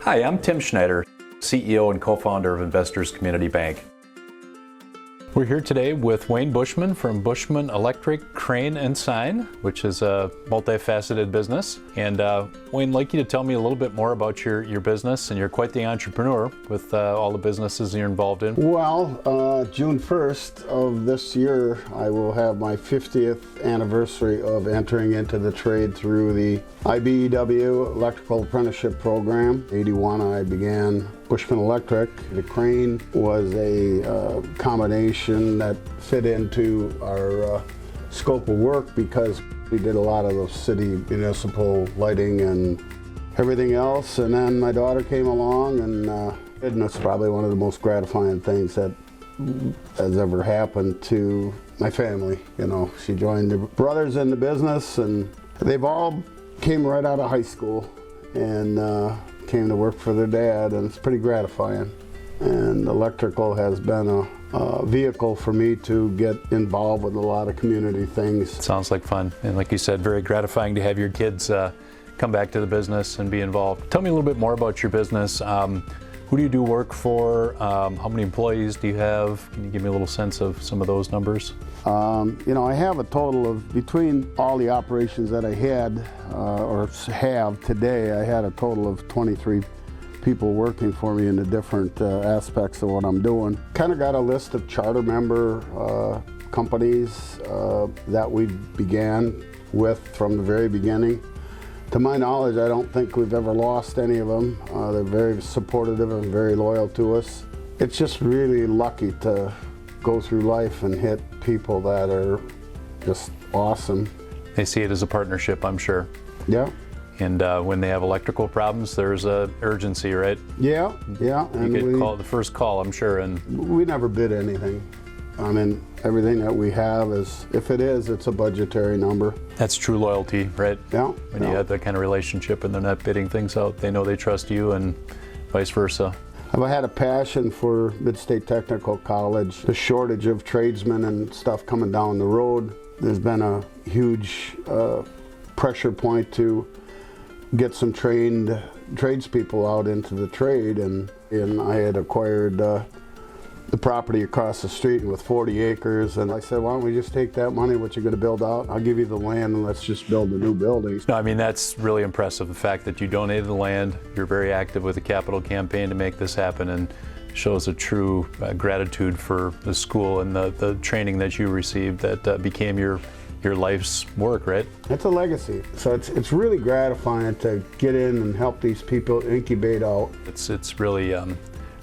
Hi, I'm Tim Schneider, CEO and co-founder of Investors Community Bank. We're here today with Wayne Bushman from Bushman Electric Crane and Sign, which is a multifaceted business. And Wayne, I'd like you to tell me a little bit more about your business, and you're quite the entrepreneur with all the businesses you're involved in. Well, June 1st of this year, I will have my 50th anniversary of entering into the trade through the IBEW Electrical Apprenticeship Program. '81, I began Bushman Electric. The crane was a combination that fit into our scope of work because we did a lot of the city municipal lighting and everything else. And then my daughter came along, and it's probably one of the most gratifying things that has ever happened to my family. You know, she joined the brothers in the business, and they've all came right out of high school and came to work for their dad, and it's pretty gratifying. And electrical has been a vehicle for me to get involved with a lot of community things. Sounds like fun, and like you said, very gratifying to have your kids come back to the business and be involved. Tell me a little bit more about your business. Who do you do work for? How many employees do you have? Can you give me a little sense of some of those numbers? I have a total of, between all the operations that I had or have today, I had a total of 23 people working for me in the different aspects of what I'm doing. Kind of got a list of charter member companies that we began with from the very beginning. To my knowledge, I don't think we've ever lost any of them. They're very supportive and very loyal to us. It's just really lucky to go through life and hit people that are just awesome. They see it as a partnership, I'm sure. Yeah. And when they have electrical problems, there's a urgency, right? Yeah. You get called the first call, I'm sure. And we never bid anything. I mean, everything that we have is, if it is, it's a budgetary number. That's true loyalty, right? Yeah. When you have that kind of relationship and they're not bidding things out, they know they trust you, and vice versa. I've had a passion for Mid-State Technical College. The shortage of tradesmen and stuff coming down the road. There's been a huge pressure point to get some trained tradespeople out into the trade, and I had acquired the property across the street with 40 acres, and I said, why don't we just take that money, what you're going to build out, I'll give you the land, and let's just build a new building. No, I mean, that's really impressive, the fact that you donated the land, you're very active with the capital campaign to make this happen, and shows a true gratitude for the school and the training that you received that became your life's work, right? It's a legacy. So it's really gratifying to get in and help these people incubate out. It's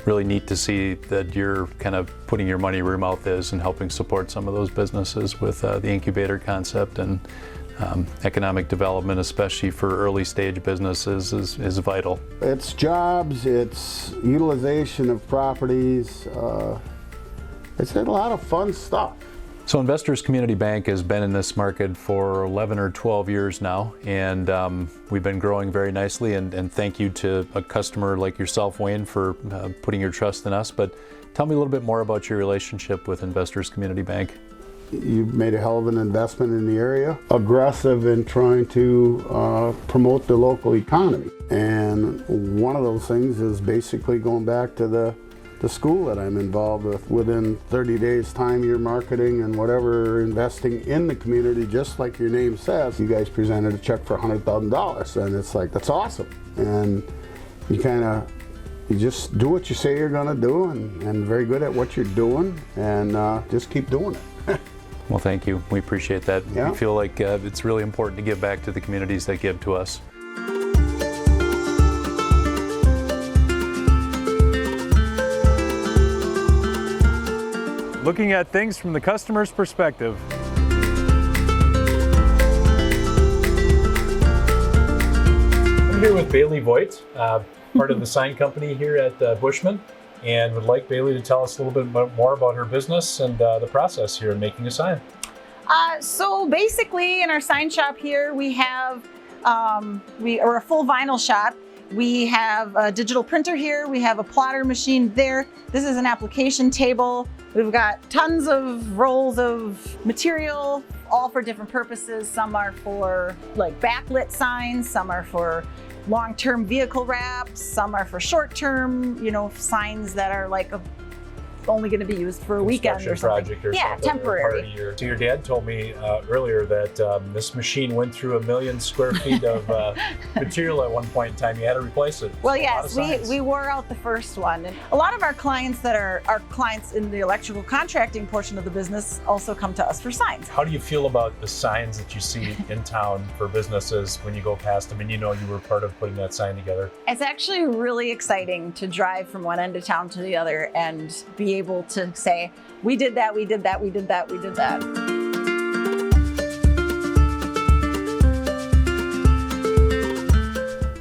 really neat to see that you're kind of putting your money where your mouth is and helping support some of those businesses with the incubator concept, and economic development, especially for early stage businesses, is vital. It's jobs, it's utilization of properties, it's a lot of fun stuff. So Investors Community Bank has been in this market for 11 or 12 years now, and we've been growing very nicely, and thank you to a customer like yourself, Wayne, for putting your trust in us. But tell me a little bit more about your relationship with Investors Community Bank. You've made a hell of an investment in the area, aggressive in trying to promote the local economy. And one of those things is basically going back to the school that I'm involved with. Within 30 days time, you're marketing and whatever, investing in the community, just like your name says. You guys presented a check for $100,000, and it's like, that's awesome. And you just do what you say you're gonna do, and very good at what you're doing, and just keep doing it. Well, thank you. We appreciate that. Yeah. We feel like it's really important to give back to the communities that give to us. Looking at things from the customer's perspective. I'm here with Bailey Voigt, part of the sign company here at Bushman, and would like Bailey to tell us a little bit more about her business and the process here in making a sign. So basically in our sign shop here, we have, we are a full vinyl shop. We have a digital printer here. We have a plotter machine there. This is an application table. We've got tons of rolls of material, all for different purposes. Some are for like backlit signs, some are for long-term vehicle wraps, some are for short-term, signs that are like only going to be used for a weekend or something. Project or yeah, something, temporary. So your dad told me earlier that this machine went through 1 million square feet of material at one point in time. You had to replace it. Well, yes, we wore out the first one. And a lot of our clients that are our clients in the electrical contracting portion of the business also come to us for signs. How do you feel about the signs that you see in town for businesses when you go past them and you were part of putting that sign together? It's actually really exciting to drive from one end of town to the other and be able to say, we did that, we did that, we did that, we did that.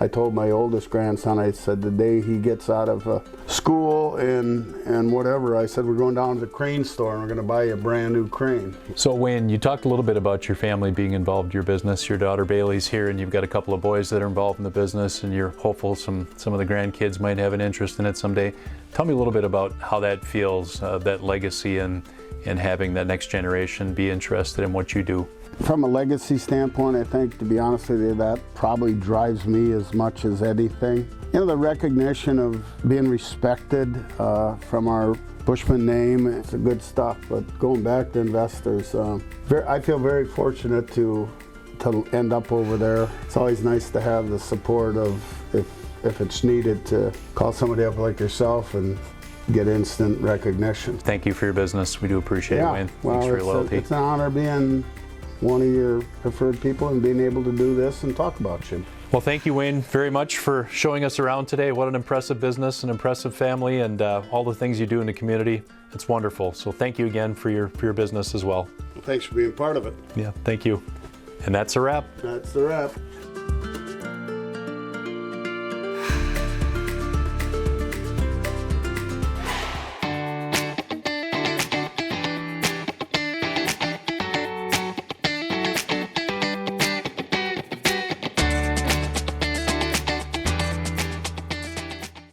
I told my oldest grandson, I said the day he gets out of school and whatever, I said we're going down to the crane store and we're going to buy you a brand new crane. So Wayne, you talked a little bit about your family being involved in your business. Your daughter Bailey's here and you've got a couple of boys that are involved in the business and you're hopeful some of the grandkids might have an interest in it someday. Tell me a little bit about how that feels, that legacy and having that next generation be interested in what you do. From a legacy standpoint, I think, to be honest with you, that probably drives me as much as anything. The recognition of being respected from our Bushman name, it's good stuff. But going back to investors, I feel very fortunate to end up over there. It's always nice to have the support of, if it's needed, to call somebody up like yourself and get instant recognition. Thank you for your business. We do appreciate it, Wayne. Thanks for your loyalty. It's an honor being one of your preferred people and being able to do this and talk about you. Well, thank you, Wayne, very much for showing us around today. What an impressive business, an impressive family, and all the things you do in the community. It's wonderful. So thank you again for your business as well. Thanks for being part of it. Yeah, thank you. And that's a wrap. That's the wrap.